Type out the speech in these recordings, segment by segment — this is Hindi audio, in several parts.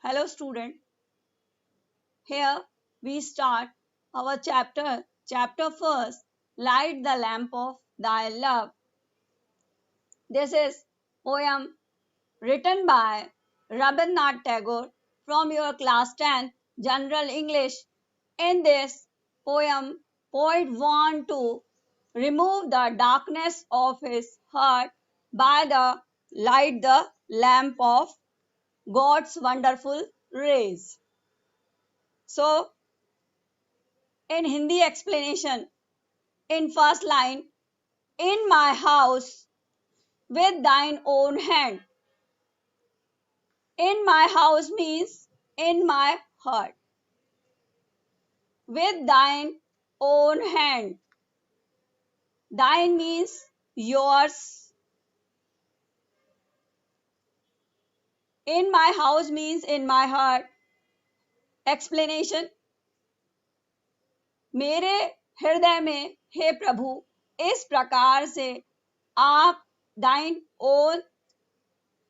Hello student, here we start our chapter. Chapter first, light the lamp of thy love. This is poem written by Rabindranath Tagore from your class 10 General English. In this poem, poet want to remove the darkness of his heart by the light the lamp of God's wonderful rays. So in Hindi explanation, in first line, in my house with thine own hand. In my house means in my heart. With thine own hand. Thine means yours. In my house means in my heart. Explanation. मेरे हृदय में हे प्रभु इस प्रकार से आप दाइन ओन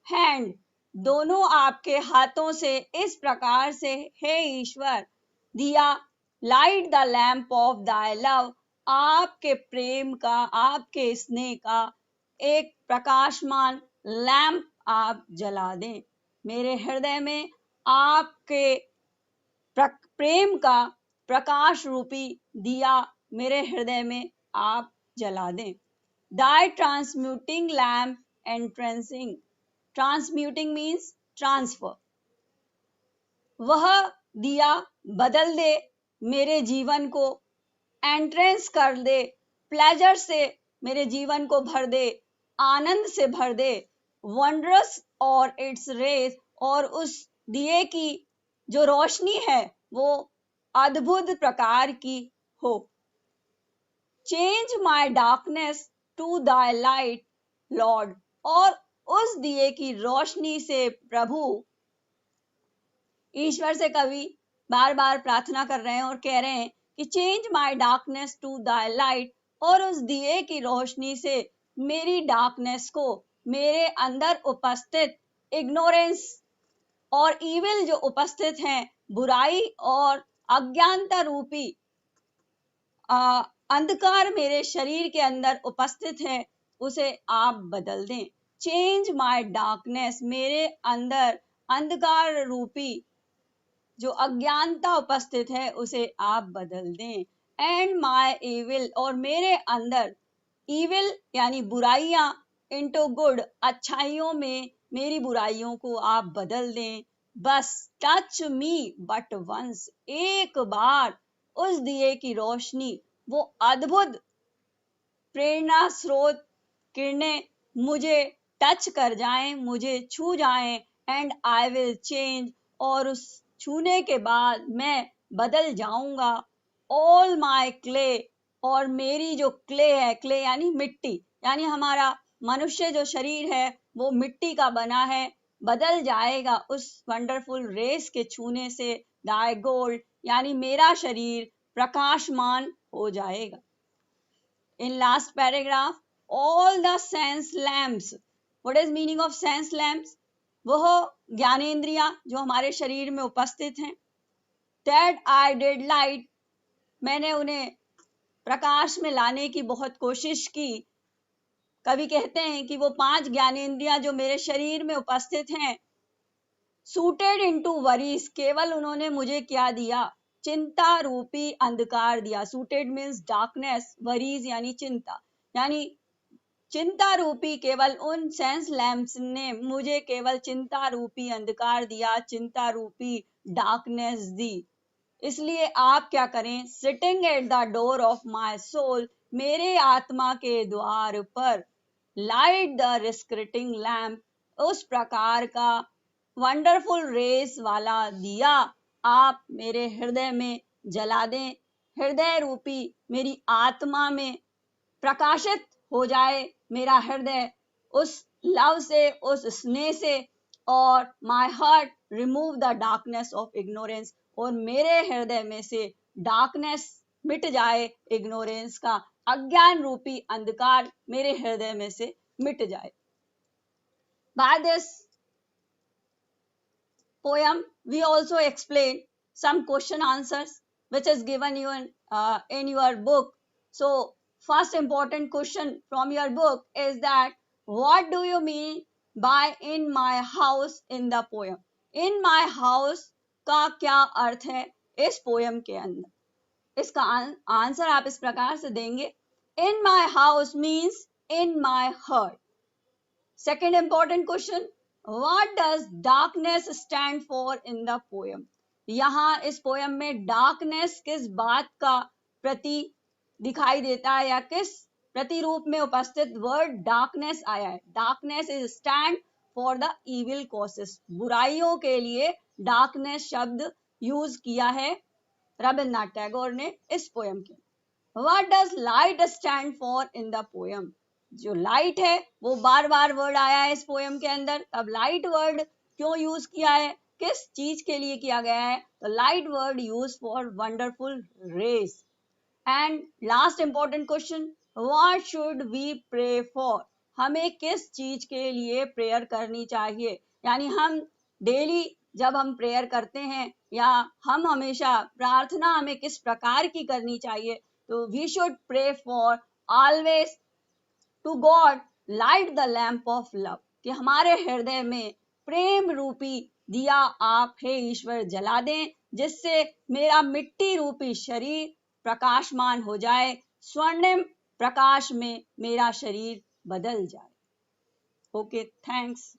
हैंड दोनों आपके हाथों से इस प्रकार से हे ईश्वर दिया लाइट द लैम्प ऑफ दाय लव आपके प्रेम का आपके स्नेह का एक प्रकाशमान लैम्प आप जला दें मेरे हृदय में आपके प्रेम का प्रकाश रूपी दिया मेरे हृदय में आप जला दें thy transmuting lamp entrancing transmuting means transfer वह दिया बदल दे मेरे जीवन को एंट्रेंस कर दे प्लेजर से मेरे जीवन को भर दे आनंद से भर दे वंडरस और इट्स रेस और उस दिए की जो रोशनी है वो अद्भुत प्रकार की हो चेंज माय डार्कनेस टू दाय लाइट लॉर्ड और उस दिए की रोशनी से प्रभु ईश्वर से कवि बार बार प्रार्थना कर रहे हैं और कह रहे हैं कि चेंज माय डार्कनेस टू दाय लाइट और उस दिए की रोशनी से मेरी डार्कनेस को मेरे अंदर उपस्थित इग्नोरेंस और इविल जो उपस्थित हैं बुराई और अज्ञानता रूपी अंधकार मेरे शरीर के अंदर उपस्थित है उसे आप बदल दें चेंज माय डार्कनेस मेरे अंदर अंधकार रूपी जो अज्ञानता उपस्थित है उसे आप बदल दें एंड माय इविल और मेरे अंदर इविल यानी बुराइयां इनटू गुड अच्छाइयों में मेरी बुराइयों को आप बदल दें बस टच मी बट वंस एक बार उस दिए की रोशनी वो अद्भुत प्रेरणा स्रोत किरणें मुझे टच कर जाएं मुझे छू जाएं एंड आई विल चेंज और उस छूने के बाद मैं बदल जाऊंगा ऑल माय क्ले और मेरी जो क्ले है क्ले यानी मिट्टी यानी हमारा मनुष्य जो शरीर है वो मिट्टी का बना है बदल जाएगा उस वंडरफुल रेस के छूने से दाय गोल्ड यानी मेरा शरीर प्रकाशमान हो जाएगा in last paragraph all the sense lamps what is meaning of sense lamps वह ज्ञानेंद्रियां जो हमारे शरीर में उपस्थित हैं दैट आई डिड लाइट मैंने उन्हें प्रकाश में लाने की बहुत कोशिश की कवि कहते हैं कि वो 5 ज्ञानेंद्रियां जो मेरे शरीर में उपस्थित हैं सूटेड इनटू वरीज केवल उन्होंने मुझे क्या दिया चिंता रूपी अंधकार दिया सूटेड मीन्स डार्कनेस वरीज यानी चिंता रूपी केवल उन सेंस लैम्प्स ने मुझे केवल चिंता रूपी अंधकार दिया चिंता रूपी डार्कनेस दी इसलिए आप क्या करें sitting at the door of my soul मेरे आत्मा के द्वार पर लाइट द रिस्क्रिटिंग लैम्प उस प्रकार का वंडरफुल रेस वाला दिया आप मेरे हृदय में जला दें हृदय रूपी मेरी आत्मा में प्रकाशित हो जाए मेरा हृदय उस लव से उस स्नेह से और my heart remove the darkness of ignorance और मेरे हृदय में से डार्कनेस मिट जाए इग्नोरेंस का अज्ञान रूपी अंधकार मेरे हृदय में से मिट जाए by this poem, we also explain some question answers which is given you in your book. So first important question from your book is that what do you mean by in my house in the poem? In my house का क्या अर्थ है इस पोयम के अंदर? इसका आंसर आप इस प्रकार से देंगे, in my house means in my heart. Second important question, what does darkness stand for in the poem? यहाँ इस पोयम में darkness किस बात का प्रति दिखाई देता है या किस प्रतिरूप में उपस्थित वर्ड darkness आया है? Darkness is stand for the evil causes. बुराइयों के लिए darkness शब्द यूज किया है रविन्द्रनाथ टैगोर ने इस पोयम के. What does light stand for in the poem? जो लाइट है वो बार बार वर्ड आया है इस पोयम के अंदर. अब लाइट वर्ड क्यों यूज किया है, किस चीज के लिए किया गया है? तो light word use for wonderful race. And last important question, what should we pray for? हमें किस चीज के लिए प्रेयर करनी चाहिए? यानी हम डेली जब हम प्रेयर करते हैं या हम हमेशा प्रार्थना हमें किस प्रकार की करनी चाहिए? तो we should pray for always to God light the lamp of love, कि हमारे हृदय में प्रेम रूपी दिया आप हे ईश्वर जला दें, जिससे मेरा मिट्टी रूपी शरीर प्रकाशमान हो जाए, स्वर्णिम प्रकाश में मेरा शरीर बदल जाए. Okay, thanks.